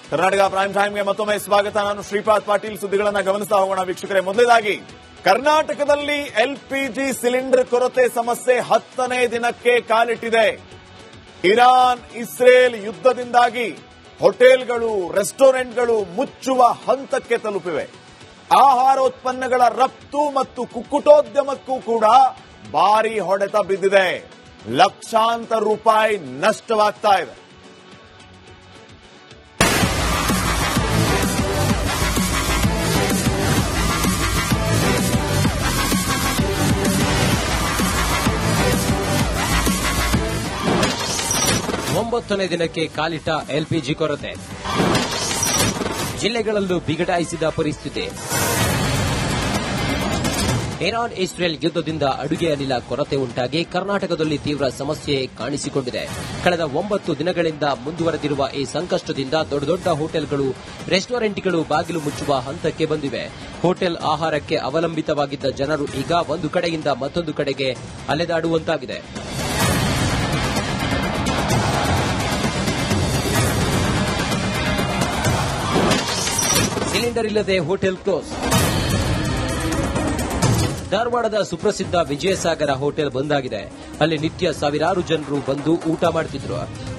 Karnataka prime ಟೈಮ್ಗೆ ಮತ್ತೊಮ್ಮೆ ಸ್ವಾಗತ. ನಾನು ಶ್ರೀಪಾದ್ ಪಾಟೀಲ್. ಸುದ್ದಿಗಳನ್ನು ಗಮನಿಸ್ತಾ ಹೋಗೋಣ ವೀಕ್ಷಕರೇ. ಮೊದಲನೇದಾಗಿ ಕರ್ನಾಟಕದಲ್ಲಿ ಎಲ್ಪಿಜಿ ಸಿಲಿಂಡರ್ ಕೊರತೆ ಸಮಸ್ಯೆ 10ನೇ ದಿನಕ್ಕೆ ಕಾಲಿಟ್ಟಿದೆ. ಇರಾನ್ ಇಸ್ರೇಲ್ ಯುದ್ಧದಿಂದಾಗಿ ಹೋಟೆಲ್ಗಳು, ರೆಸ್ಟೋರೆಂಟ್ಗಳು ಮುಚ್ಚುವ ಹಂತಕ್ಕೆ ತಲುಪಿವೆ. ಆಹಾರೋತ್ಪನ್ನಗಳ ರಫ್ತು ಮತ್ತು ಕುಕ್ಕುಟೋದ್ಯಮಕ್ಕೂ ಕೂಡ ಭಾರಿ ಹೊಡೆತ ಬಿದ್ದಿದೆ. ಲಕ್ಷಾಂತರ ರೂಪಾಯಿ ನಷ್ಟವಾಗ್ತಾ ಇದೆ. ಒಂಬತ್ತನೇ ದಿನಕ್ಕೆ ಕಾಲಿಟ್ಟ ಎಲ್ಪಿಜಿ ಕೊರತೆ. ಜಿಲ್ಲೆಗಳಲ್ಲೂ ಬಿಗಡಾಯಿಸಿದ ಪರಿಸ್ಥಿತಿ. ಇರಾನ್ ಇಸ್ರೇಲ್ ಯುದ್ಧದಿಂದ ಅಡುಗೆ ಅನಿಲ ಕೊರತೆ ಉಂಟಾಗಿ ಕರ್ನಾಟಕದಲ್ಲಿ ತೀವ್ರ ಸಮಸ್ಯೆ ಕಾಣಿಸಿಕೊಂಡಿದೆ. ಕಳೆದ 9 ದಿನಗಳಿಂದ ಮುಂದುವರೆದಿರುವ ಈ ಸಂಕಷ್ಟದಿಂದ ದೊಡ್ಡ ದೊಡ್ಡ ಹೋಟೆಲ್ಗಳು, ರೆಸ್ಟೋರೆಂಟ್ಗಳು ಬಾಗಿಲು ಮುಚ್ಚುವ ಹಂತಕ್ಕೆ ಬಂದಿವೆ. ಹೋಟೆಲ್ ಆಹಾರಕ್ಕೆ ಅವಲಂಬಿತವಾಗಿದ್ದ ಜನರು ಈಗ ಒಂದು ಕಡೆಯಿಂದ ಮತ್ತೊಂದು ಕಡೆಗೆ ಅಲೆದಾಡುವಂತಾಗಿದೆ. ಸಿಲಿಂಡರ್ ಇಲ್ಲದೆ ಹೋಟೆಲ್ ಕ್ಲೋಸ್. ಧಾರವಾಡದ ಸುಪ್ರಸಿದ್ಧ ವಿಜಯಸಾಗರ ಹೋಟೆಲ್ ಬಂದ್ ಆಗಿದೆ. ಅಲ್ಲಿ ನಿತ್ಯ ಸಾವಿರಾರು ಜನರು ಬಂದು ಊಟ ಮಾಡುತ್ತಿದ್ರು.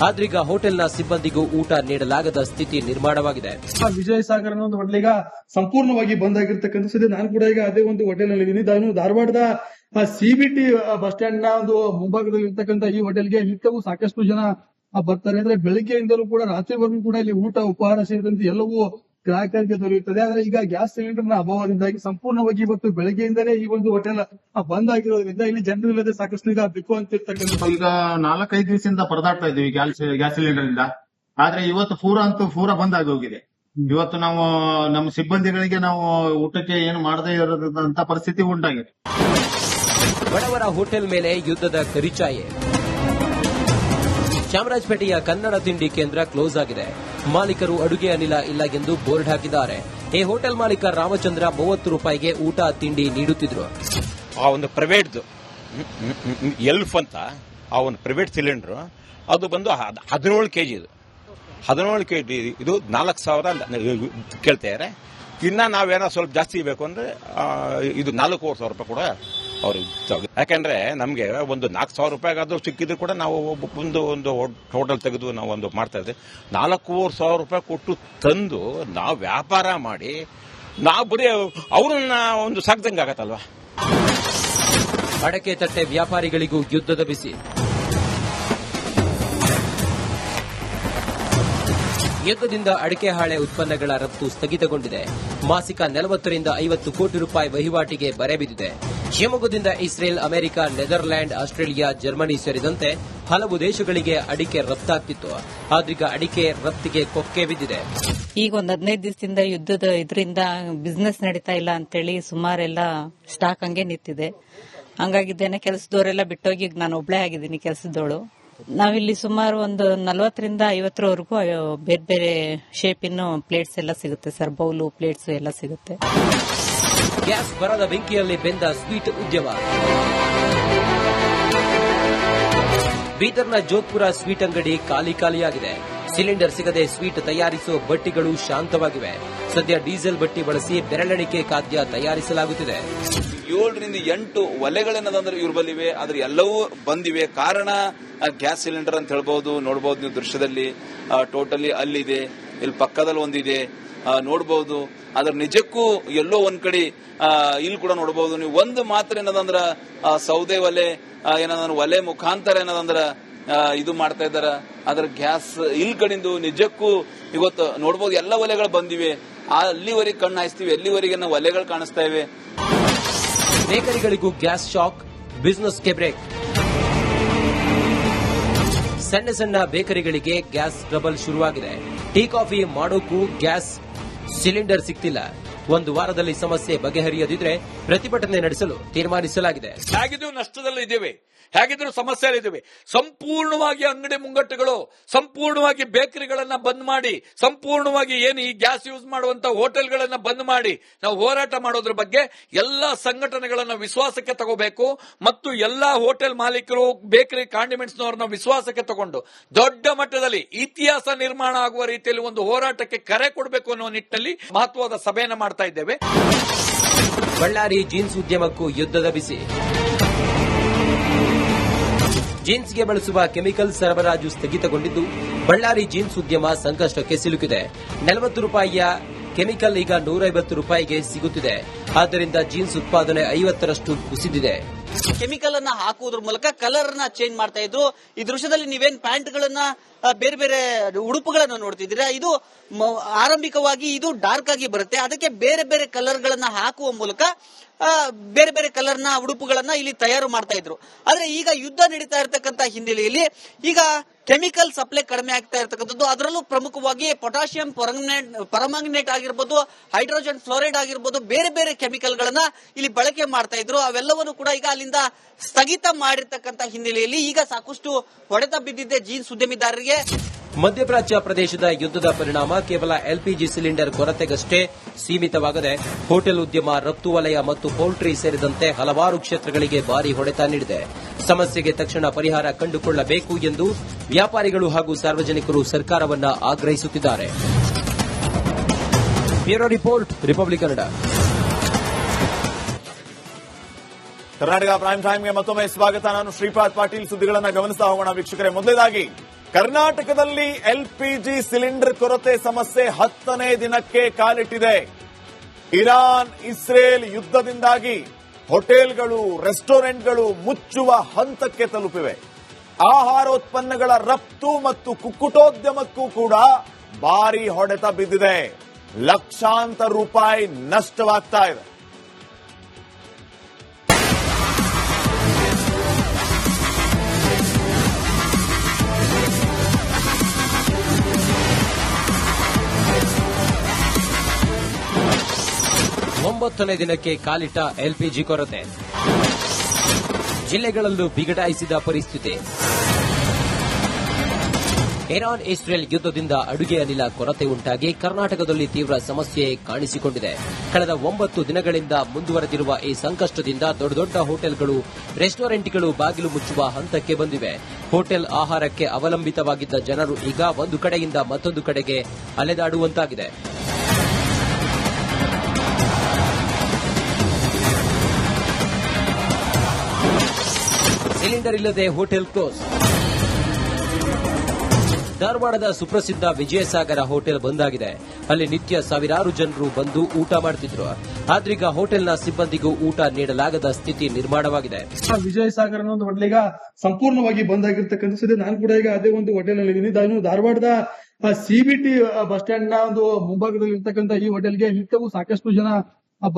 ಆದ್ರೀಗ ಹೋಟೆಲ್ನ ಸಿಬ್ಬಂದಿಗೂ ಊಟ ನೀಡಲಾಗದ ಸ್ಥಿತಿ ನಿರ್ಮಾಣವಾಗಿದೆ. ವಿಜಯಸಾಗರ ಅನ್ನೋ ಹೋಟೆಲ್ ಈಗ ಸಂಪೂರ್ಣವಾಗಿ ಬಂದ್ ಆಗಿರ್ತಕ್ಕಂಥ ಸ್ಥಿತಿ. ನಾನು ಕೂಡ ಈಗ ಅದೇ ಒಂದು ಹೋಟೆಲ್ ನಲ್ಲಿ ಇದ್ದೀನಿ. ನಾನು ಧಾರವಾಡದ ಸಿಬಿಟಿ ಬಸ್ ಸ್ಟ್ಯಾಂಡ್ ನ ಒಂದು ಮುಂಭಾಗದಲ್ಲಿ ಇರ್ತಕ್ಕಂಥ ಈ ಹೋಟೆಲ್ಗೆ ನಿತ್ಯವೂ ಸಾಕಷ್ಟು ಜನ ಬರ್ತಾರೆ. ಅಂದ್ರೆ ಬೆಳಗ್ಗೆಯಿಂದಲೂ ಕೂಡ ರಾತ್ರಿವರೆಗೂ ಕೂಡ ಇಲ್ಲಿ ಊಟ, ಉಪಹಾರ ಸೇರಿದಂತೆ ಎಲ್ಲವೂ ಗ್ರಾಹಕರಿಗೆ ದೊರೆಯುತ್ತದೆ. ಆದ್ರೆ ಈಗ ಗ್ಯಾಸ್ ಸಿಲಿಂಡರ್ ನ ಅಭಾವದಿಂದಾಗಿ ಸಂಪೂರ್ಣವಾಗಿ ಇವತ್ತು ಬೆಳಗ್ಗೆಯಿಂದಲೇ ಈ ಒಂದು ಹೋಟೆಲ್ ಬಂದ್ ಆಗಿರೋದ್ರಿಂದ ಇಲ್ಲಿ ಜನರು ಇಲ್ಲದೆ ಸಾಕಷ್ಟು ಈಗ ಬೇಕು ಅಂತಿರ್ತಕ್ಕಂಥ. ಈಗ 4-5 ದಿವಸದಿಂದ ಪರದಾಡ್ತಾ ಇದ್ದೀವಿ ಗ್ಯಾಸ್ ಸಿಲಿಂಡರ್ ಇಂದ. ಆದ್ರೆ ಇವತ್ತು ಪೂರ ಬಂದ್ ಆಗಿ ಹೋಗಿದೆ. ಇವತ್ತು ನಾವು ನಮ್ಮ ಸಿಬ್ಬಂದಿಗಳಿಗೆ ನಾವು ಊಟಕ್ಕೆ ಏನು ಮಾಡದೇ ಇರೋದಂತ ಪರಿಸ್ಥಿತಿ ಉಂಟಾಗಿದೆ. ಬಡವರ ಹೋಟೆಲ್ ಮೇಲೆ ಯುದ್ಧದ ಕರಿಚಾಯೆ. ಚಾಮರಾಜಪೇಟೆಯ ಕನ್ನಡ ತಿಂಡಿ ಕೇಂದ್ರ ಕ್ಲೋಸ್ ಆಗಿದೆ. ಮಾಲೀಕರು ಅಡುಗೆ ಅನಿಲ ಇಲ್ಲ ಎಂದು ಬೋರ್ಡ್ ಹಾಕಿದ್ದಾರೆ. ಈ ಹೋಟೆಲ್ ಮಾಲೀಕ ರಾಮಚಂದ್ರ 30 ರೂಪಾಯಿಗೆ ಊಟ ತಿಂಡಿ ನೀಡುತ್ತಿದ್ರು. ಆ ಒಂದು ಪ್ರೈವೇಟ್ ಎಲ್ಫ್ ಅಂತ ಆ ಒಂದು ಪ್ರೈವೇಟ್ ಸಿಲಿಂಡರ್ ಅದು ಬಂದು 17 ಕೆಜಿ. ಇದು 17 ಕೆಜಿ ಇದು 4,000 ಕೇಳ್ತಾರೆ. ಇನ್ನ ನಾವೇನೋ ಸ್ವಲ್ಪ ಜಾಸ್ತಿ ಬೇಕು ಅಂದ್ರೆ ಇದು 4,500 ರೂಪಾಯಿ ಕೂಡ ಅವರು. ಯಾಕಂದ್ರೆ ನಮಗೆ ಒಂದು 4,000 ರೂಪಾಯಿಗಾದ್ರೂ ಸಿಕ್ಕಿದ್ರು ಕೂಡ ನಾವು ಒಂದು ಹೋಟೆಲ್ ತೆಗೆದು ನಾವು ಒಂದು ಮಾಡ್ತಾ ಇದ್ದೆ. 4,500 ರೂಪಾಯಿ ಕೊಟ್ಟು ತಂದು ನಾವು ವ್ಯಾಪಾರ ಮಾಡಿ ನಾವು ಬರೀ ಅವ್ರನ್ನ ಒಂದು ಸಾಕ್ದಂಗೆ ಆಗತ್ತಲ್ವಾ. ಅಡಕೆ ತಟ್ಟೆ ವ್ಯಾಪಾರಿಗಳಿಗೂ ಯುದ್ಧದ ಬಿಸಿ. ಯುದ್ಧದಿಂದ ಅಡಿಕೆ ಹಾಳೆ ಉತ್ಪನ್ನಗಳ ರಫ್ತು ಸ್ಥಗಿತಗೊಂಡಿದೆ. ಮಾಸಿಕ 40ರಿಂದ 50 ಕೋಟಿ ರೂಪಾಯಿ ವಹಿವಾಟಿಗೆ ಬರೆ ಬಿದ್ದಿದೆ. ಶಿವಮೊಗ್ಗದಿಂದ Israel, America, Netherland, Australia, Germany ಸೇರಿದಂತೆ ಹಲವು ದೇಶಗಳಿಗೆ ಅಡಿಕೆ ರಫ್ತಾಗ್ತಿತ್ತು. ಆದ್ರೀಗ ಅಡಿಕೆ ರಫ್ತಿಗೆ ಕೊಕ್ಕೆ ಬಿದ್ದಿದೆ. ಈಗ ಒಂದು 15 ದಿವಸದಿಂದ ಯುದ್ಧದ ಇದರಿಂದ ಬಿಸ್ನೆಸ್ ನಡೀತಾ ಇಲ್ಲ ಅಂತೇಳಿ ಸುಮಾರೆಲ್ಲ ಸ್ಟಾಕ್ ಹಂಗೆ ನಿಂತಿದೆ. ಹಂಗಾಗಿದ್ದೇನೆ ಕೆಲಸದವರೆಲ್ಲ ಬಿಟ್ಟೋಗಿ ನಾನು ಒಬ್ಳೆ ಆಗಿದ್ದೀನಿ ಕೆಲಸದವಳು. ನಾವಿಲ್ಲಿ ಸುಮಾರು ಒಂದು 40ರಿಂದ 50ರವರೆಗೂ ಬೇರೆ ಬೇರೆ ಶೇಪಿನ ಪ್ಲೇಟ್ಸ್ ಎಲ್ಲ ಸಿಗುತ್ತೆ ಸರ್. ಬೌಲು, ಪ್ಲೇಟ್ಸ್ ಎಲ್ಲ ಸಿಗುತ್ತೆ. ಗ್ಯಾಸ್ ಬರದ ಬೆಂಕಿಯಲ್ಲಿ ಬೆಂದ ಸ್ವೀಟ್ ಉದ್ಯಮ. ಬೀದರ್ನ ಜೋಧ್ಪುರ ಸ್ವೀಟ್ ಅಂಗಡಿ ಖಾಲಿಯಾಗಿದೆ. ಸಿಲಿಂಡರ್ ಸಿಗದೆ ಸ್ವೀಟ್ ತಯಾರಿಸುವ ಬಟ್ಟಿಗಳು ಶಾಂತವಾಗಿವೆ. ಸದ್ಯ ಡೀಸೆಲ್ ಬಟ್ಟಿ ಬಳಸಿ ಬೆರಳೆಣಿಕೆ ಖಾದ್ಯ ತಯಾರಿಸಲಾಗುತ್ತಿದೆ. 7ರಿಂದ 8 ಒಲೆಗಳೇನದಂದ್ರೆ ಇವ್ರ ಬಲ್ಲಿವೆ. ಆದ್ರೆ ಎಲ್ಲವೂ ಬಂದಿವೆ. ಕಾರಣ ಗ್ಯಾಸ್ ಸಿಲಿಂಡರ್ ಅಂತ ಹೇಳ್ಬಹುದು. ನೋಡಬಹುದು ನೀವು ದೃಶ್ಯದಲ್ಲಿ ಟೋಟಲಿ ಅಲ್ಲಿದೆ, ಇಲ್ಲಿ ಪಕ್ಕದಲ್ಲಿ ಒಂದಿದೆ ನೋಡಬಹುದು. ಅದ್ರ ನಿಜಕ್ಕೂ ಎಲ್ಲೋ ಒಂದ್ ಕಡೆ ಇಲ್ಲಿ ಕೂಡ ನೋಡಬಹುದು ನೀವು. ಒಂದು ಮಾತ್ರ ಏನದಂದ್ರ ಸೌದೆ ಒಲೆ ಏನದಂದ್ರ ಒಲೆ ಮುಖಾಂತರ ಏನದಂದ್ರ ಇದು ಮಾಡ್ತಾ ಇದಾರ. ಅದ್ರ ಗ್ಯಾಸ್ ಇಲ್ಲಿ ಕಡೆಂದು ನಿಜಕ್ಕೂ ಇವತ್ತು ನೋಡಬಹುದು ಎಲ್ಲ ಒಲೆಗಳು ಬಂದಿವೆ. ಅಲ್ಲಿವರೆಗೆ ಕಣ್ಣು ಹಾಯಿಸ್ತೀವಿ, ಎಲ್ಲಿವರೆಗೆ ನಾವು ಒಲೆಗಳು ಕಾಣಿಸ್ತಾ ಇವೆ. ಬೇಕರಿಗಳಿಗೂ ಗ್ಯಾಸ್ ಶಾಕ್, ಬಿಸಿನೆಸ್ಗೆ ಬ್ರೇಕ್. ಸಣ್ಣ ಸಣ್ಣ ಬೇಕರಿಗಳಿಗೆ ಗ್ಯಾಸ್ ಟ್ರಬಲ್ ಶುರುವಾಗಿದೆ. ಟೀ ಕಾಫಿ ಮಾಡೋಕ್ಕೂ ಗ್ಯಾಸ್ ಸಿಲಿಂಡರ್ ಸಿಗ್ತಿಲ್ಲ. ಒಂದು ವಾರದಲ್ಲಿ ಸಮಸ್ಯೆ ಬಗೆಹರಿಯದಿದ್ರೆ ಪ್ರತಿಭಟನೆ ನಡೆಸಲು ತೀರ್ಮಾನಿಸಲಾಗಿದೆ. ಹೇಗಿದ್ರು ನಷ್ಟದಲ್ಲಿದ್ದೇವೆ, ಹೇಗಿದ್ರು ಸಮಸ್ಯೆಯಲ್ಲಿದ್ದೇವೆ. ಸಂಪೂರ್ಣವಾಗಿ ಅಂಗಡಿ ಮುಂಗಟ್ಟುಗಳು, ಸಂಪೂರ್ಣವಾಗಿ ಬೇಕರಿಗಳನ್ನ ಬಂದ್ ಮಾಡಿ, ಸಂಪೂರ್ಣವಾಗಿ ಏನು ಈ ಗ್ಯಾಸ್ ಯೂಸ್ ಮಾಡುವಂತ ಹೋಟೆಲ್ಗಳನ್ನ ಬಂದ್ ಮಾಡಿ ನಾವು ಹೋರಾಟ ಮಾಡೋದ್ರ ಬಗ್ಗೆ ಎಲ್ಲಾ ಸಂಘಟನೆಗಳನ್ನ ವಿಶ್ವಾಸಕ್ಕೆ ತಗೋಬೇಕು ಮತ್ತು ಎಲ್ಲಾ ಹೋಟೆಲ್ ಮಾಲೀಕರು, ಬೇಕರಿ, ಕಾಂಡಿಮೆಂಟ್ಸ್ನವರನ್ನ ವಿಶ್ವಾಸಕ್ಕೆ ತಗೊಂಡು ದೊಡ್ಡ ಮಟ್ಟದಲ್ಲಿ ಇತಿಹಾಸ ನಿರ್ಮಾಣ ಆಗುವ ರೀತಿಯಲ್ಲಿ ಒಂದು ಹೋರಾಟಕ್ಕೆ ಕರೆ ಕೊಡಬೇಕು ಅನ್ನೋ ನಿಟ್ಟಿನಲ್ಲಿ ಮಹತ್ವದ ಸಭೆಯನ್ನ ಮಾಡ್ತಾ ಇದ್ದೇವೆ. ಬಳ್ಳಾರಿ ಜೀನ್ಸ್ ಉದ್ಯಮಕ್ಕೂ ಯುದ್ಧದ ಬಿಸಿ. ಜೀನ್ಸ್ಗೆ ಬಳಸುವ ಕೆಮಿಕಲ್ ಸರಬರಾಜು ಸ್ಥಗಿತಗೊಂಡಿದ್ದು ಬಳ್ಳಾರಿ ಜೀನ್ಸ್ ಉದ್ಯಮ ಸಂಕಷ್ಟಕ್ಕೆ ಸಿಲುಕಿದೆ. 40 ರೂಪಾಯಿಯ ಕೆಮಿಕಲ್ ಈಗ 150 ರೂಪಾಯಿಗೆ ಸಿಗುತ್ತಿದೆ. ಆದ್ದರಿಂದ ಜೀನ್ಸ್ ಉತ್ಪಾದನೆ 50ರಷ್ಟು ಕುಸಿದಿದೆ. ಕೆಮಿಕಲ್ ಅನ್ನ ಹಾಕುವುದ್ರ ಮೂಲಕ ಕಲರ್ ನ ಚೇಂಜ್ ಮಾಡ್ತಾ ಇದ್ರು. ಈ ದೃಶ್ಯದಲ್ಲಿ ನೀವೇನ್ ಪ್ಯಾಂಟ್ ಗಳನ್ನ, ಬೇರೆ ಬೇರೆ ಉಡುಪುಗಳನ್ನ ನೋಡ್ತಿದ್ದೀರಾ, ಇದು ಆರಂಭಿಕವಾಗಿ ಇದು ಡಾರ್ಕ್ ಆಗಿ ಬರುತ್ತೆ. ಅದಕ್ಕೆ ಬೇರೆ ಬೇರೆ ಕಲರ್ ಗಳನ್ನ ಹಾಕುವ ಮೂಲಕ ಬೇರೆ ಬೇರೆ ಕಲರ್ ನ ಉಡುಪುಗಳನ್ನ ಇಲ್ಲಿ ತಯಾರು ಮಾಡ್ತಾ ಇದ್ರು. ಆದ್ರೆ ಈಗ ಯುದ್ಧ ನಡೀತಾ ಇರತಕ್ಕಂತ ಹಿನ್ನೆಲೆಯಲ್ಲಿ ಈಗ ಕೆಮಿಕಲ್ ಸಪ್ಲೈ ಕಡಿಮೆ ಆಗ್ತಾ ಇರತಕ್ಕಂಥದ್ದು. ಅದರಲ್ಲೂ ಪ್ರಮುಖವಾಗಿ ಪೊಟ್ಯಾಷಿಯಂ ಪರಮಾಂಗನೇಟ್ ಆಗಿರ್ಬೋದು, ಹೈಡ್ರೋಜನ್ ಫ್ಲೋರೈಡ್ ಆಗಿರ್ಬೋದು, ಬೇರೆ ಬೇರೆ ಕೆಮಿಕಲ್ ಗಳನ್ನ ಇಲ್ಲಿ ಬಳಕೆ ಮಾಡ್ತಾ ಇದ್ರು. ಅವೆಲ್ಲವನ್ನು ಕೂಡ ಈಗ ಅಲ್ಲಿಂದ ಸ್ಥಗಿತ ಮಾಡಿರ್ತಕ್ಕಂಥ ಹಿನ್ನೆಲೆಯಲ್ಲಿ ಈಗ ಸಾಕಷ್ಟು ಹೊಡೆತ ಬಿದ್ದಿದೆ ಜೀನ್ಸ್ ಉದ್ಯಮಿದಾರರಿಗೆ. ಮಧ್ಯಪ್ರಾಚ್ಯ ಪ್ರದೇಶದ ಯುದ್ಧದ ಪರಿಣಾಮ ಕೇವಲ ಎಲ್ಪಿಜಿ ಸಿಲಿಂಡರ್ ಕೊರತೆಗಷ್ಟೇ ಸೀಮಿತವಾಗದೆ ಹೋಟೆಲ್ ಉದ್ಯಮ, ರಫ್ತು ವಲಯ ಮತ್ತು ಪೌಲ್ಟ್ರಿ ಸೇರಿದಂತೆ ಹಲವಾರು ಕ್ಷೇತ್ರಗಳಿಗೆ ಭಾರಿ ಹೊಡೆತ ನೀಡಿದೆ. ಸಮಸ್ಯೆಗೆ ತಕ್ಷಣ ಪರಿಹಾರ ಕಂಡುಕೊಳ್ಳಬೇಕು ಎಂದು ವ್ಯಾಪಾರಿಗಳು ಹಾಗೂ ಸಾರ್ವಜನಿಕರು ಸರ್ಕಾರವನ್ನ ಆಗ್ರಹಿಸುತ್ತಿದ್ದಾರೆ. Bureau report, Republic Kannada. Karnataka prime ಟೈಮ್ಗೆ ಮತ್ತೊಮ್ಮೆ ಸ್ವಾಗತ. ನಾನು ಶ್ರೀಪಾದ್ ಪಾಟೀಲ್. ಸುದ್ದಿಗಳನ್ನ ಗಮನಿಸ್ತಾ ಹೋಗೋಣ ವೀಕ್ಷಕರೇ. ಮೊದಲನೇದಾಗಿ ಕರ್ನಾಟಕದಲ್ಲಿ ಎಲ್ಪಿಜಿ ಸಿಲಿಂಡರ್ ಕೊರತೆ ಸಮಸ್ಯೆ 10ನೇ ದಿನಕ್ಕೆ ಕಾಲಿಟ್ಟಿದೆ. ಇರಾನ್ ಇಸ್ರೇಲ್ ಯುದ್ಧದಿಂದಾಗಿ ಹೋಟೆಲ್ಗಳು, ರೆಸ್ಟೋರೆಂಟ್ಗಳು ಮುಚ್ಚುವ ಹಂತಕ್ಕೆ ತಲುಪಿವೆ. ಆಹಾರೋತ್ಪನ್ನಗಳ ರಫ್ತು ಮತ್ತು ಕುಕ್ಕುಟೋದ್ಯಮಕ್ಕೂ ಕೂಡ ಭಾರಿ ಹೊಡೆತ ಬಿದ್ದಿದೆ. ಲಕ್ಷಾಂತರ ರೂಪಾಯಿ ನಷ್ಟವಾಗ್ತಾ ಇದೆ. ಒಂಬತ್ತನೇ ದಿನಕ್ಕೆ ಕಾಲಿಟ್ಟ ಎಲ್ಪಿಜಿ ಕೊರತೆ. ಜಿಲ್ಲೆಗಳಲ್ಲೂ ಬಿಗಡಾಯಿಸಿದ ಪರಿಸ್ಥಿತಿ. ಇರಾನ್ ಇಸ್ರೇಲ್ ಯುದ್ಧದಿಂದ ಅಡುಗೆ ಅನಿಲ ಕೊರತೆ ಉಂಟಾಗಿ ಕರ್ನಾಟಕದಲ್ಲಿ ತೀವ್ರ ಸಮಸ್ಯೆ ಕಾಣಿಸಿಕೊಂಡಿದೆ. ಕಳೆದ 9 ದಿನಗಳಿಂದ ಮುಂದುವರೆದಿರುವ ಈ ಸಂಕಷ್ಟದಿಂದ ದೊಡ್ಡ ದೊಡ್ಡ ಹೋಟೆಲ್ಗಳು, ರೆಸ್ಟೋರೆಂಟ್ಗಳು ಬಾಗಿಲು ಮುಚ್ಚುವ ಹಂತಕ್ಕೆ ಬಂದಿವೆ. ಹೋಟೆಲ್ ಆಹಾರಕ್ಕೆ ಅವಲಂಬಿತವಾಗಿದ್ದ ಜನರು ಈಗ ಒಂದು ಕಡೆಯಿಂದ ಮತ್ತೊಂದು ಕಡೆಗೆ ಅಲೆದಾಡುವಂತಾಗಿದೆ. ಸಿಲಿಂಡರ್ ಇಲ್ಲದೆ ಹೋಟೆಲ್ ಕ್ಲೋಸ್. ಧಾರವಾಡದ ಸುಪ್ರಸಿದ್ಧ ವಿಜಯಸಾಗರ ಹೋಟೆಲ್ ಬಂದ್ ಆಗಿದೆ. ಅಲ್ಲಿ ನಿತ್ಯ ಸಾವಿರಾರು ಜನರು ಬಂದು ಊಟ ಮಾಡುತ್ತಿದ್ರು. ಆದ್ರೀಗ ಹೋಟೆಲ್ನ ಸಿಬ್ಬಂದಿಗೂ ಊಟ ನೀಡಲಾಗದ ಸ್ಥಿತಿ ನಿರ್ಮಾಣವಾಗಿದೆ. ವಿಜಯಸಾಗರ ಅನ್ನೋ ಹೋಟೆಲ್ ಈಗ ಸಂಪೂರ್ಣವಾಗಿ ಬಂದ್ ಆಗಿರ್ತಕ್ಕಂಥ ಸದ್ಯ ನಾನು ಕೂಡ ಈಗ ಅದೇ ಒಂದು ಹೋಟೆಲ್ ನಲ್ಲಿ ಇದ್ದೀನಿ. ನಾನು ಧಾರವಾಡದ ಸಿಬಿಟಿ ಬಸ್ ಸ್ಟ್ಯಾಂಡ್ ನ ಒಂದು ಮುಂಭಾಗದಲ್ಲಿ ಇರ್ತಕ್ಕಂಥ ಈ ಹೋಟೆಲ್ಗೆ ನಿತ್ಯವೂ ಸಾಕಷ್ಟು ಜನ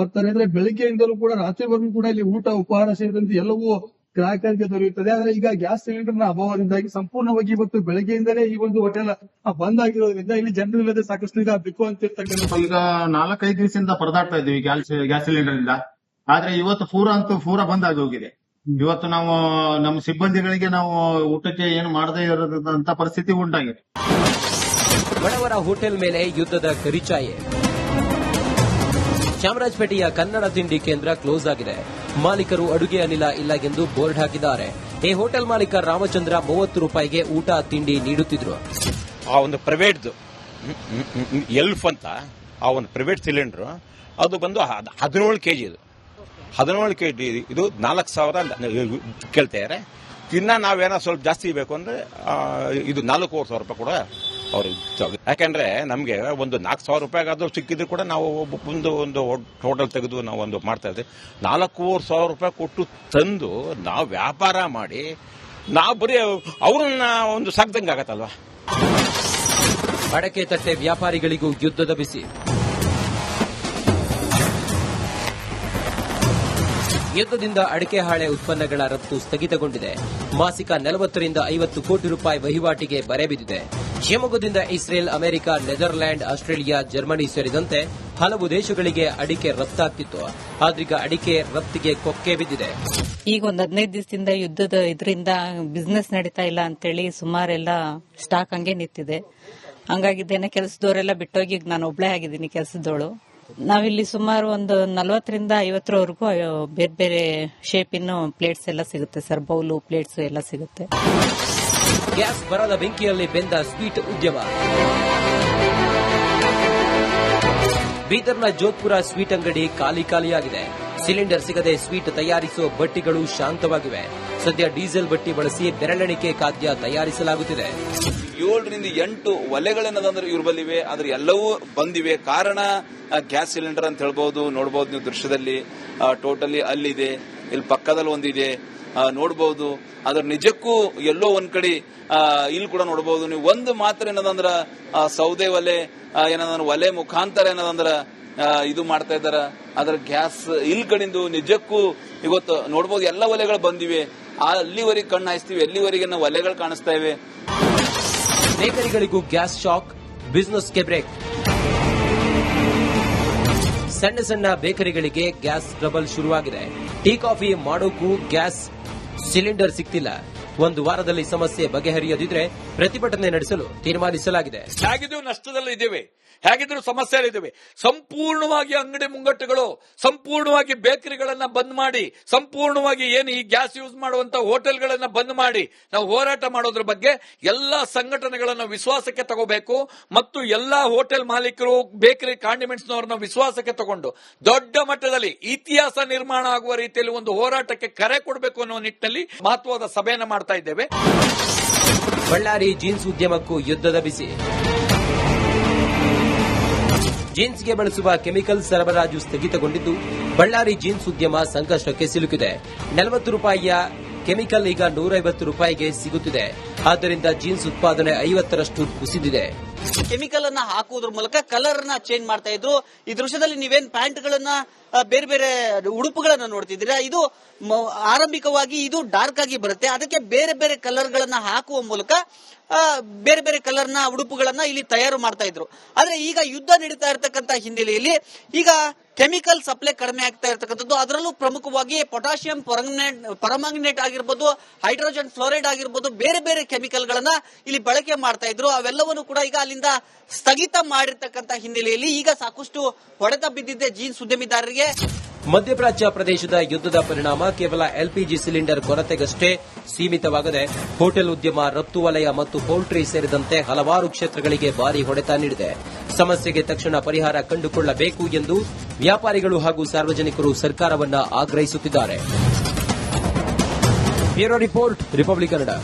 ಬರ್ತಾರೆ. ಅಂದ್ರೆ ಬೆಳಿಗ್ಗೆಯಿಂದಲೂ ಕೂಡ ರಾತ್ರಿವರೆಗೂ ಕೂಡ ಇಲ್ಲಿ ಊಟ, ಉಪಹಾರ ಸೇರಿದಂತೆ ಎಲ್ಲವೂ ಗ್ರಾಹಕರಿಗೆ ದೊರೆಯುತ್ತದೆ. ಆದ್ರೆ ಈಗ ಗ್ಯಾಸ್ ಸಿಲಿಂಡರ್ ನ ಅಭಾವದಿಂದಾಗಿ ಸಂಪೂರ್ಣವಾಗಿ ಇವತ್ತು ಬೆಳಗ್ಗೆಯಿಂದಲೇ ಈ ಒಂದು ಹೋಟೆಲ್ ಬಂದ್ ಆಗಿರೋದ್ರಿಂದ ಇಲ್ಲಿ ಜನರು ಇಲ್ಲದೆ ಸಾಕಷ್ಟು ಈಗ ಬಿಕ್ಕು ಅಂತಿರ್ತಕ್ಕಂಥ. ಈಗ 4-5 ದಿವಸದಿಂದ ಪರದಾಡ್ತಾ ಇದ್ದೀವಿ ಗ್ಯಾಸ್ ಸಿಲಿಂಡರ್ ಇಂದ. ಆದ್ರೆ ಇವತ್ತು ಪೂರ ಬಂದ್ ಆಗಿ ಹೋಗಿದೆ. ಇವತ್ತು ನಾವು ನಮ್ಮ ಸಿಬ್ಬಂದಿಗಳಿಗೆ ನಾವು ಊಟಕ್ಕೆ ಏನು ಮಾಡದೇ ಇರೋದಂತ ಪರಿಸ್ಥಿತಿ ಉಂಟಾಗಿದೆ. ಬಡವರ ಹೋಟೆಲ್ ಮೇಲೆ ಯುದ್ಧದ ಕರಿಚಾಯೆ. ಚಾಮರಾಜಪೇಟೆಯ ಕನ್ನಡ ತಿಂಡಿ ಕೇಂದ್ರ ಕ್ಲೋಸ್ ಆಗಿದೆ. ಮಾಲೀಕರು ಅಡುಗೆ ಅನಿಲ ಇಲ್ಲ ಎಂದು ಬೋರ್ಡ್ ಹಾಕಿದ್ದಾರೆ. ಈ ಹೋಟೆಲ್ ಮಾಲೀಕ ರಾಮಚಂದ್ರ 30 ರೂಪಾಯಿಗೆ ಊಟ ತಿಂಡಿ ನೀಡುತ್ತಿದ್ರು. ಆ ಒಂದು ಪ್ರೈವೇಟ್ದು ಎಲ್ಫ್ ಅಂತ ಆ ಒಂದು ಪ್ರೈವೇಟ್ ಸಿಲಿಂಡರ್ ಅದು ಬಂದು 17 ಕೆಜಿ. ಇದು 17 ಕೆಜಿ ಇದು 4,000 ಕೇಳ್ತಾ ಇದ್ದಾರೆ. ಇನ್ನ ನಾವೇನೋ ಸ್ವಲ್ಪ ಜಾಸ್ತಿ ಬೇಕು ಅಂದ್ರೆ ಇದು 4,500 ರೂಪಾಯಿ ಕೂಡ ಅವರು. ಯಾಕಂದ್ರೆ ನಮ್ಗೆ ಒಂದು 4,000 ರೂಪಾಯಿಗಾದ್ರೂ ಸಿಕ್ಕಿದ್ರು ಕೂಡ ನಾವು ಒಂದು ಹೋಟೆಲ್ ತೆಗೆದು ನಾವು ಒಂದು ಮಾಡ್ತಾ ಇದ್ವಿ. 4,500 ರೂಪಾಯಿ ಕೊಟ್ಟು ತಂದು ನಾವು ವ್ಯಾಪಾರ ಮಾಡಿ ನಾವು ಬರೀ ಅವ್ರನ್ನ ಒಂದು ಸಾಕ್ದಂಗೆ ಆಗತ್ತಲ್ವಾ. ಅಡಕೆ ತಟ್ಟೆ ವ್ಯಾಪಾರಿಗಳಿಗೂ ಯುದ್ಧದ ಬಿಸಿ. ಯುದ್ಧದಿಂದ ಅಡಿಕೆ ಹಾಳೆ ಉತ್ಪನ್ನಗಳ ರಫ್ತು ಸ್ಥಗಿತಗೊಂಡಿದೆ. ಮಾಸಿಕ 40 ರಿಂದ 50 ಕೋಟಿ ರೂಪಾಯಿ ವಹಿವಾಟಿಗೆ ಬರೆ ಬಿದ್ದಿದೆ. ಶಿವಮೊಗ್ಗದಿಂದ Israel, America, Netherland, Australia, Germany ಸೇರಿದಂತೆ ಹಲವು ದೇಶಗಳಿಗೆ ಅಡಿಕೆ ರಫ್ತಾಗ್ತಿತ್ತು. ಆದ್ರೀಗ ಅಡಿಕೆ ರಫ್ತಿಗೆ ಕೊಕ್ಕೆ ಬಿದ್ದಿದೆ. ಈಗ ಒಂದು 15 ದಿವಸದಿಂದ ಯುದ್ಧದ ಇದರಿಂದ ಬಿಸ್ನೆಸ್ ನಡೀತಾ ಇಲ್ಲ ಅಂತೇಳಿ ಸುಮಾರೆಲ್ಲ ಸ್ಟಾಕ್ ಹಂಗೆ ನಿಂತಿದೆ. ಹಂಗಾಗಿದ್ದೇನೆ ಕೆಲಸದವರೆಲ್ಲ ಬಿಟ್ಟೋಗಿ ಈಗ ನಾನು ಒಬ್ಳೆ ಆಗಿದ್ದೀನಿ ಕೆಲಸದವಳು. ನಾವಿಲ್ಲಿ ಸುಮಾರು ಒಂದು 40ರಿಂದ 50ರವರೆಗೂ ಬೇರೆ ಬೇರೆ ಶೇಪಿನ ಪ್ಲೇಟ್ಸ್ ಎಲ್ಲ ಸಿಗುತ್ತೆ ಸರ್. ಬೌಲು ಪ್ಲೇಟ್ಸ್ ಎಲ್ಲ ಸಿಗುತ್ತೆ. ಗ್ಯಾಸ್ ಬರದ ಬೆಂಕಿಯಲ್ಲಿ ಬೆಂದ ಸ್ವೀಟ್ ಉದ್ಯಮ. ಬೀದರ್ನ ಜೋಧ್ಪುರ ಸ್ವೀಟ್ ಅಂಗಡಿ ಖಾಲಿಯಾಗಿದೆ. ಸಿಲಿಂಡರ್ ಸಿಗದೆ ಸ್ವೀಟ್ ತಯಾರಿಸುವ ಬಟ್ಟಿಗಳು ಶಾಂತವಾಗಿವೆ. ಸದ್ಯ ಡೀಸೆಲ್ ಬಟ್ಟಿ ಬಳಸಿ ಬೆರಳೆಣಿಕೆ ಖಾದ್ಯ ತಯಾರಿಸಲಾಗುತ್ತಿದೆ. 7ರಿಂದ 8 ಒಲೆಗಳೇನದಂದ್ರೆ ಇವ್ರ ಬಲ್ಲಿವೆ, ಆದ್ರೆ ಎಲ್ಲವೂ ಬಂದಿವೆ. ಕಾರಣ ಗ್ಯಾಸ್ ಸಿಲಿಂಡರ್ ಅಂತ ಹೇಳ್ಬಹುದು, ನೋಡಬಹುದು ನೀವು ದೃಶ್ಯದಲ್ಲಿ. ಟೋಟಲಿ ಅಲ್ಲಿದೆ, ಇಲ್ಲಿ ಪಕ್ಕದಲ್ಲಿ ಒಂದಿದೆ ನೋಡಬಹುದು. ಅದ್ರ ನಿಜಕ್ಕೂ ಎಲ್ಲೋ ಒಂದ್ ಕಡೆ ಇಲ್ಲಿ ಕೂಡ ನೋಡಬಹುದು ನೀವು. ಒಂದು ಮಾತ್ರ ಏನದಂದ್ರ ಸೌದೆ ಒಲೆ ಏನಂದ್ರ ಒಲೆ ಮುಖಾಂತರ ಏನದಂದ್ರ ಇದು ಮಾಡ್ತಾ ಇದಾರ. ಅದ್ರ ಗ್ಯಾಸ್ ಇಲ್ಲಿ ಕಡೆಂದು ನಿಜಕ್ಕೂ ಇವತ್ತು ನೋಡಬಹುದು ಎಲ್ಲ ಒಲೆಗಳು ಬಂದಿವೆ. ಅಲ್ಲಿವರೆಗೆ ಕಣ್ಣು ಹಾಯಿಸ್ತೀವಿ, ಎಲ್ಲಿವರೆಗೆ ನಾವು ಒಲೆಗಳು ಕಾಣಿಸ್ತಾ ಇವೆ. ಬೇಕರಿಗಳಿಗೂ ಗ್ಯಾಸ್ ಶಾಕ್, ಬಿಸಿನೆಸ್ಗೆ ಬ್ರೇಕ್. ಸಣ್ಣ ಸಣ್ಣ ಬೇಕರಿಗಳಿಗೆ ಗ್ಯಾಸ್ ಟ್ರಬಲ್ ಶುರುವಾಗಿದೆ. ಟೀ ಕಾಫಿ ಮಾಡೋಕ್ಕೂ ಗ್ಯಾಸ್ ಸಿಲಿಂಡರ್ ಸಿಗ್ತಿಲ್ಲ. ಒಂದು ವಾರದಲ್ಲಿ ಸಮಸ್ಯೆ ಬಗೆಹರಿಯದಿದ್ರೆ ಪ್ರತಿಭಟನೆ ನಡೆಸಲು ತೀರ್ಮಾನಿಸಲಾಗಿದೆ. ಹೇಗಿದ್ರು ನಷ್ಟದಲ್ಲಿ ಇದ್ದೇವೆ, ಹೇಗಿದ್ರು ಸಮಸ್ಯೆಯಲ್ಲಿದ್ದೇವೆ. ಸಂಪೂರ್ಣವಾಗಿ ಅಂಗಡಿ ಮುಂಗಟ್ಟುಗಳು, ಸಂಪೂರ್ಣವಾಗಿ ಬೇಕರಿಗಳನ್ನ ಬಂದ್ ಮಾಡಿ, ಸಂಪೂರ್ಣವಾಗಿ ಏನು ಈ ಗ್ಯಾಸ್ ಯೂಸ್ ಮಾಡುವಂತ ಹೋಟೆಲ್ಗಳನ್ನ ಬಂದ್ ಮಾಡಿ ನಾವು ಹೋರಾಟ ಮಾಡೋದ್ರ ಬಗ್ಗೆ ಎಲ್ಲಾ ಸಂಘಟನೆಗಳನ್ನ ವಿಶ್ವಾಸಕ್ಕೆ ತಗೋಬೇಕು. ಮತ್ತು ಎಲ್ಲಾ ಹೋಟೆಲ್ ಮಾಲೀಕರು, ಬೇಕರಿ ಕಾಂಡಿಮೆಂಟ್ಸ್ನವರನ್ನ ವಿಶ್ವಾಸಕ್ಕೆ ತಗೊಂಡು ದೊಡ್ಡ ಮಟ್ಟದಲ್ಲಿ ಇತಿಹಾಸ ನಿರ್ಮಾಣ ಆಗುವ ರೀತಿಯಲ್ಲಿ ಒಂದು ಹೋರಾಟಕ್ಕೆ ಕರೆ ಕೊಡಬೇಕು ಅನ್ನೋ ನಿಟ್ಟಿನಲ್ಲಿ ಮಹತ್ವದ ಸಭೆಯನ್ನ ಮಾಡ್ತಾ ಇದ್ದೇವೆ. ಬಳ್ಳಾರಿ ಜೀನ್ಸ್ ಉದ್ಯಮಕ್ಕೂ ಯುದ್ಧದ ಬಿಸಿ. ಜೀನ್ಸ್ಗೆ ಬಳಸುವ ಕೆಮಿಕಲ್ ಸರಬರಾಜು ಸ್ಥಗಿತಗೊಂಡಿದ್ದು ಬಳ್ಳಾರಿ ಜೀನ್ಸ್ ಉದ್ಯಮ ಸಂಕಷ್ಟಕ್ಕೆ ಸಿಲುಕಿದೆ. 40 ರೂಪಾಯಿಯ ಕೆಮಿಕಲ್ ಈಗ 150 ರೂಪಾಯಿಗೆ ಸಿಗುತ್ತಿದೆ. ಆದ್ದರಿಂದ ಜೀನ್ಸ್ ಉತ್ಪಾದನೆ 50ರಷ್ಟು ಕುಸಿದಿದೆ. ಕೆಮಿಕಲ್ ಅನ್ನ ಹಾಕುವುದ್ರ ಮೂಲಕ ಕಲರ್ ನ ಚೇಂಜ್ ಮಾಡ್ತಾ ಇದ್ರು. ಈ ದೃಶ್ಯದಲ್ಲಿ ನೀವೇನ್ ಪ್ಯಾಂಟ್ ಗಳನ್ನ ಬೇರೆ ಬೇರೆ ಉಡುಪುಗಳನ್ನ ನೋಡ್ತಿದ್ದೀರಾ. ಇದು ಆರಂಭಿಕವಾಗಿ ಇದು ಡಾರ್ಕ್ ಆಗಿ ಬರುತ್ತೆ. ಅದಕ್ಕೆ ಬೇರೆ ಬೇರೆ ಕಲರ್ ಗಳನ್ನ ಹಾಕುವ ಮೂಲಕ ಬೇರೆ ಬೇರೆ ಕಲರ್ ನ ಉಡುಪುಗಳನ್ನ ಇಲ್ಲಿ ತಯಾರು ಮಾಡ್ತಾ ಇದ್ರು. ಆದ್ರೆ ಈಗ ಯುದ್ಧ ನಡೀತಾ ಇರತಕ್ಕಂತ ಹಿನ್ನೆಲೆಯಲ್ಲಿ ಈಗ ಕೆಮಿಕಲ್ ಸಪ್ಲೈ ಕಡಿಮೆ ಆಗ್ತಾ ಇರತಕ್ಕಂಥದ್ದು. ಅದರಲ್ಲೂ ಪ್ರಮುಖವಾಗಿ ಪೊಟ್ಯಾಷಿಯಂ ಪರಮಾಂಗನೇಟ್ ಆಗಿರ್ಬೋದು, ಹೈಡ್ರೋಜನ್ ಫ್ಲೋರೈಡ್ ಆಗಿರ್ಬೋದು, ಬೇರೆ ಬೇರೆ ಕೆಮಿಕಲ್ ಗಳನ್ನ ಇಲ್ಲಿ ಬಳಕೆ ಮಾಡ್ತಾ ಇದ್ರು. ಅವೆಲ್ಲವನ್ನು ಕೂಡ ಈಗ ಅಲ್ಲಿಂದ ಸ್ಥಗಿತ ಮಾಡಿರ್ತಕ್ಕಂಥ ಹಿನ್ನೆಲೆಯಲ್ಲಿ ಈಗ ಸಾಕಷ್ಟು ಹೊಡೆತ ಬಿದ್ದಿದೆ ಜೀನ್ಸ್ ಉದ್ಯಮಿದಾರರಿಗೆ. ಮಧ್ಯಪ್ರಾಚ್ಯ ಪ್ರದೇಶದ ಯುದ್ಧದ ಪರಿಣಾಮ ಕೇವಲ ಎಲ್ಪಿಜಿ ಸಿಲಿಂಡರ್ ಕೊರತೆಗಷ್ಟೇ ಸೀಮಿತವಾಗದೆ ಹೋಟೆಲ್ ಉದ್ಯಮ, ರಫ್ತು ವಲಯ ಮತ್ತು ಪೌಲ್ಟ್ರಿ ಸೇರಿದಂತೆ ಹಲವಾರು ಕ್ಷೇತ್ರಗಳಿಗೆ ಭಾರಿ ಹೊಡೆತ ನೀಡಿದೆ. ಸಮಸ್ಯೆಗೆ ತಕ್ಷಣ ಪರಿಹಾರ ಕಂಡುಕೊಳ್ಳಬೇಕು ಎಂದು ವ್ಯಾಪಾರಿಗಳು ಹಾಗೂ ಸಾರ್ವಜನಿಕರು ಸರ್ಕಾರವನ್ನ ಆಗ್ರಹಿಸುತ್ತಿದ್ದಾರೆ. Bureau report, Republic Kannada.